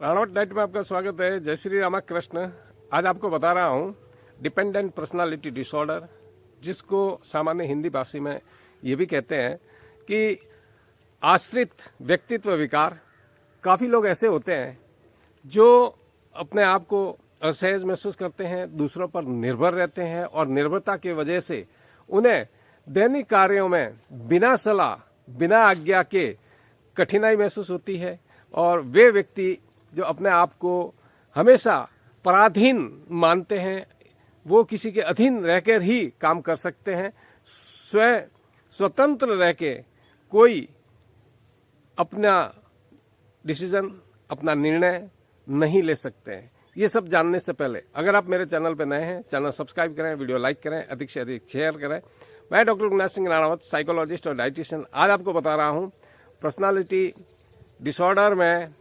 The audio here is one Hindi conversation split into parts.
राणावत डाइट में आपका स्वागत है। जय श्री रामकृष्ण। आज आपको बता रहा हूँ डिपेंडेंट पर्सनालिटी डिसऑर्डर, जिसको सामान्य हिंदी भाषा में ये भी कहते हैं कि आश्रित व्यक्तित्व विकार। काफ़ी लोग ऐसे होते हैं जो अपने आप को असहज महसूस करते हैं, दूसरों पर निर्भर रहते हैं और निर्भरता की वजह से उन्हें दैनिक कार्यों में बिना सलाह, बिना आज्ञा के कठिनाई महसूस होती है। और वे व्यक्ति जो अपने आप को हमेशा पराधीन मानते हैं, वो किसी के अधीन रहकर ही काम कर सकते हैं, स्वतंत्र रह के कोई अपना डिसीजन, अपना निर्णय नहीं ले सकते हैं। ये सब जानने से पहले अगर आप मेरे चैनल पर नए हैं, चैनल सब्सक्राइब करें, वीडियो लाइक करें, अधिक से अधिक शेयर करें। मैं डॉक्टर गुरनाथ सिंह राणावत, साइकोलॉजिस्ट और डाइटिशियन। आज आपको बता रहा हूँ पर्सनालिटी डिसऑर्डर में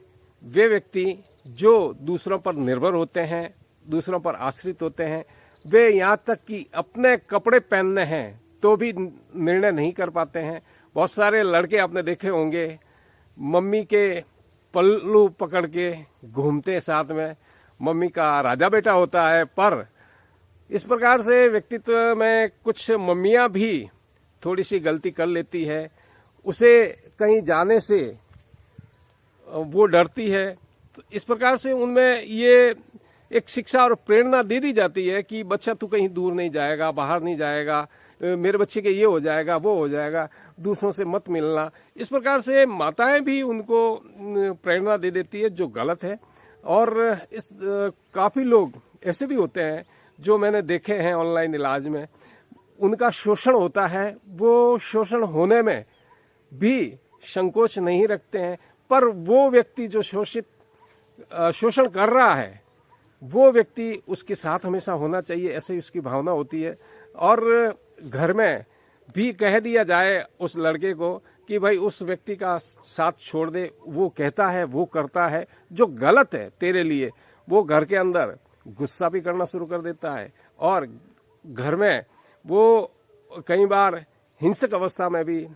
वे व्यक्ति जो दूसरों पर निर्भर होते हैं, दूसरों पर आश्रित होते हैं, वे यहाँ तक कि अपने कपड़े पहनने हैं तो भी निर्णय नहीं कर पाते हैं। बहुत सारे लड़के आपने देखे होंगे मम्मी के पल्लू पकड़ के घूमते साथ में, मम्मी का राजा बेटा होता है। पर इस प्रकार से व्यक्तित्व में कुछ मम्मियाँ भी थोड़ी सी गलती कर लेती है, उसे कहीं जाने से वो डरती है। तो इस प्रकार से उनमें ये एक शिक्षा और प्रेरणा दे दी जाती है कि बच्चा तू कहीं दूर नहीं जाएगा, बाहर नहीं जाएगा, मेरे बच्चे के ये हो जाएगा, वो हो जाएगा, दूसरों से मत मिलना। इस प्रकार से माताएं भी उनको प्रेरणा दे देती है, जो गलत है। और इस काफ़ी लोग ऐसे भी होते हैं जो मैंने देखे हैं ऑनलाइन इलाज में, उनका शोषण होता है, वो शोषण होने में भी संकोच नहीं रखते हैं। पर वो व्यक्ति जो शोषण कर रहा है, वो व्यक्ति उसके साथ हमेशा होना चाहिए, ऐसे उसकी भावना होती है। और घर में भी कह दिया जाए उस लड़के को कि भाई उस व्यक्ति का साथ छोड़ दे, वो कहता है, वो करता है जो गलत है तेरे लिए, वो घर के अंदर गुस्सा भी करना शुरू कर देता है और घर में वो कई बार हिंसक अवस्था में भी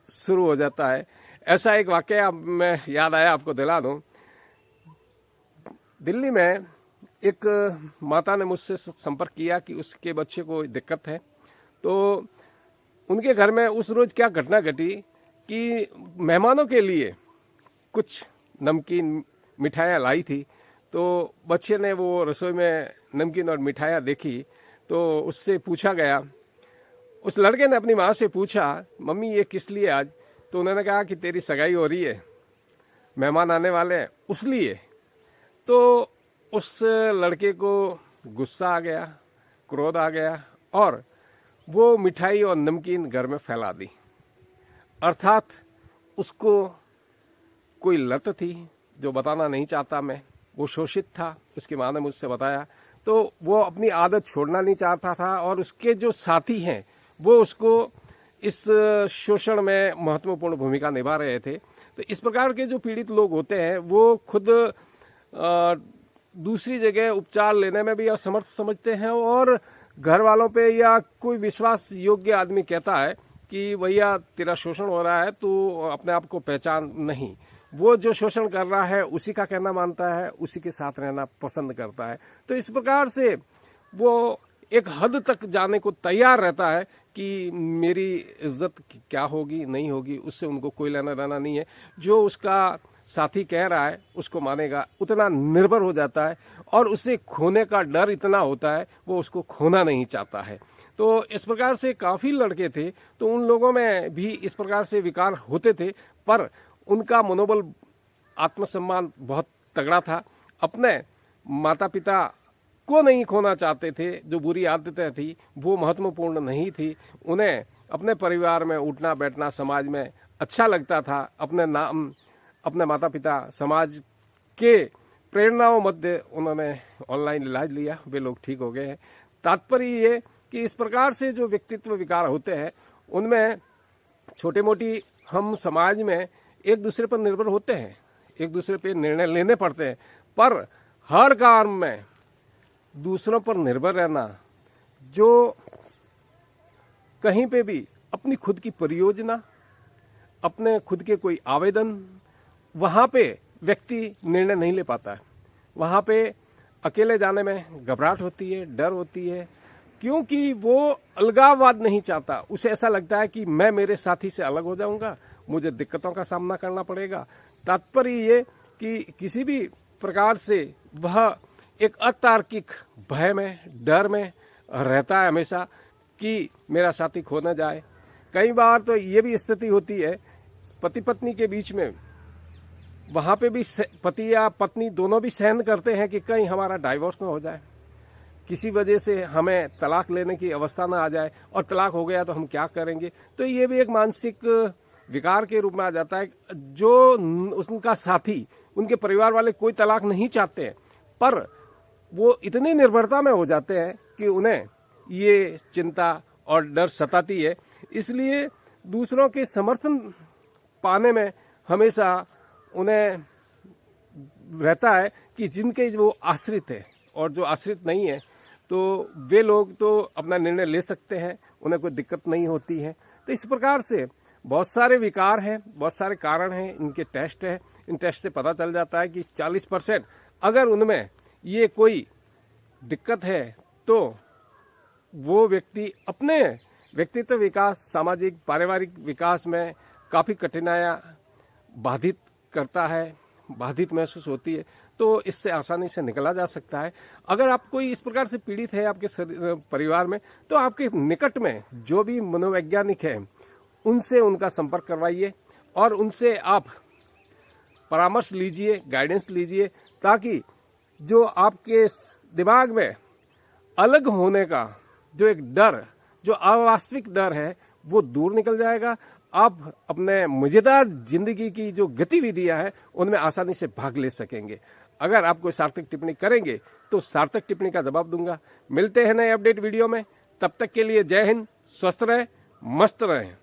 शुरू हो जाता है। ऐसा एक वाकया मैं याद आया, आपको दिला दूं। दिल्ली में एक माता ने मुझसे संपर्क किया कि उसके बच्चे को दिक्कत है। तो उनके घर में उस रोज क्या घटना घटी कि मेहमानों के लिए कुछ नमकीन मिठाइयाँ लाई थी। तो बच्चे ने वो रसोई में नमकीन और मिठाइयाँ देखी तो उससे पूछा गया, उस लड़के ने अपनी माँ से पूछा, मम्मी ये किस लिए आज? तो उन्होंने कहा कि तेरी सगाई हो रही है, मेहमान आने वाले हैं, उस लिए। तो उस लड़के को गुस्सा आ गया, क्रोध आ गया और वो मिठाई और नमकीन घर में फैला दी। अर्थात उसको कोई लत थी जो बताना नहीं चाहता मैं, वो शोषित था, उसकी माँ ने मुझसे बताया। तो वो अपनी आदत छोड़ना नहीं चाहता था और उसके जो साथी हैं वो उसको इस शोषण में महत्वपूर्ण भूमिका निभा रहे थे। तो इस प्रकार के जो पीड़ित लोग होते हैं वो खुद दूसरी जगह उपचार लेने में भी असमर्थ समझते हैं और घर वालों पे या कोई विश्वास योग्य आदमी कहता है कि भैया तेरा शोषण हो रहा है, तो अपने आप को पहचान नहीं, वो जो शोषण कर रहा है उसी का कहना मानता है, उसी के साथ रहना पसंद करता है। तो इस प्रकार से वो एक हद तक जाने को तैयार रहता है कि मेरी इज्जत क्या होगी नहीं होगी, उससे उनको कोई लेना देना नहीं है, जो उसका साथी कह रहा है उसको मानेगा, उतना निर्भर हो जाता है और उसे खोने का डर इतना होता है, वो उसको खोना नहीं चाहता है। तो इस प्रकार से काफ़ी लड़के थे, तो उन लोगों में भी इस प्रकार से विकार होते थे, पर उनका मनोबल, आत्मसम्मान बहुत तगड़ा था। अपने माता पिता को नहीं खोना चाहते थे, जो बुरी आदतें थी वो महत्वपूर्ण नहीं थी, उन्हें अपने परिवार में उठना बैठना, समाज में अच्छा लगता था। अपने माता पिता, समाज के प्रेरणाओं मध्य उन्होंने ऑनलाइन इलाज लिया, वे लोग ठीक हो गए हैं। तात्पर्य ये कि इस प्रकार से जो व्यक्तित्व विकार होते हैं उनमें छोटे मोटी हम समाज में एक दूसरे पर निर्भर होते हैं, एक दूसरे पे निर्णय लेने पड़ते हैं, पर हर काम में दूसरों पर निर्भर रहना, जो कहीं पे भी अपनी खुद की परियोजना, अपने खुद के कोई आवेदन, वहाँ पे व्यक्ति निर्णय नहीं ले पाता है। वहां पे अकेले जाने में घबराहट होती है, डर होती है, क्योंकि वो अलगाववाद नहीं चाहता। उसे ऐसा लगता है कि मैं मेरे साथी से अलग हो जाऊंगा, मुझे दिक्कतों का सामना करना पड़ेगा। तात्पर्य ये कि किसी भी प्रकार से वह एक अतार्किक भय में, डर में रहता है हमेशा कि मेरा साथी खो न जाए। कई बार तो ये भी स्थिति होती है पति पत्नी के बीच में, वहां पे भी पति या पत्नी दोनों भी सहन करते हैं कि कहीं हमारा डाइवोर्स न हो जाए, किसी वजह से हमें तलाक लेने की अवस्था ना आ जाए, और तलाक हो गया तो हम क्या करेंगे। तो ये भी एक मानसिक विकार के रूप में आ जाता है। जो उनका साथी, उनके परिवार वाले कोई तलाक नहीं चाहते हैं, पर वो इतनी निर्भरता में हो जाते हैं कि उन्हें ये चिंता और डर सताती है। इसलिए दूसरों के समर्थन पाने में हमेशा उन्हें रहता है कि जिनके वो आश्रित है और जो आश्रित नहीं है, तो वे लोग तो अपना निर्णय ले सकते हैं, उन्हें कोई दिक्कत नहीं होती है। तो इस प्रकार से बहुत सारे विकार हैं, बहुत सारे कारण हैं, इनके टेस्ट हैं। इन टेस्ट से पता चल जाता है कि 40% अगर उनमें ये कोई दिक्कत है तो वो व्यक्ति अपने व्यक्तित्व विकास, सामाजिक पारिवारिक विकास में काफ़ी कठिनाइयाँ बाधित करता है, बाधित महसूस होती है। तो इससे आसानी से निकला जा सकता है। अगर आप कोई इस प्रकार से पीड़ित है आपके परिवार में, तो आपके निकट में जो भी मनोवैज्ञानिक है उनसे उनका संपर्क करवाइए और उनसे आप परामर्श लीजिए, गाइडेंस लीजिए, ताकि जो आपके दिमाग में अलग होने का जो एक डर, जो अवास्तविक डर है, वो दूर निकल जाएगा। आप अपने मजेदार जिंदगी की जो गतिविधियां हैं उनमें आसानी से भाग ले सकेंगे। अगर आप कोई सार्थक टिप्पणी करेंगे तो सार्थक टिप्पणी का जवाब दूंगा। मिलते हैं नए अपडेट वीडियो में, तब तक के लिए जय हिंद, स्वस्थ रहें, मस्त रहें।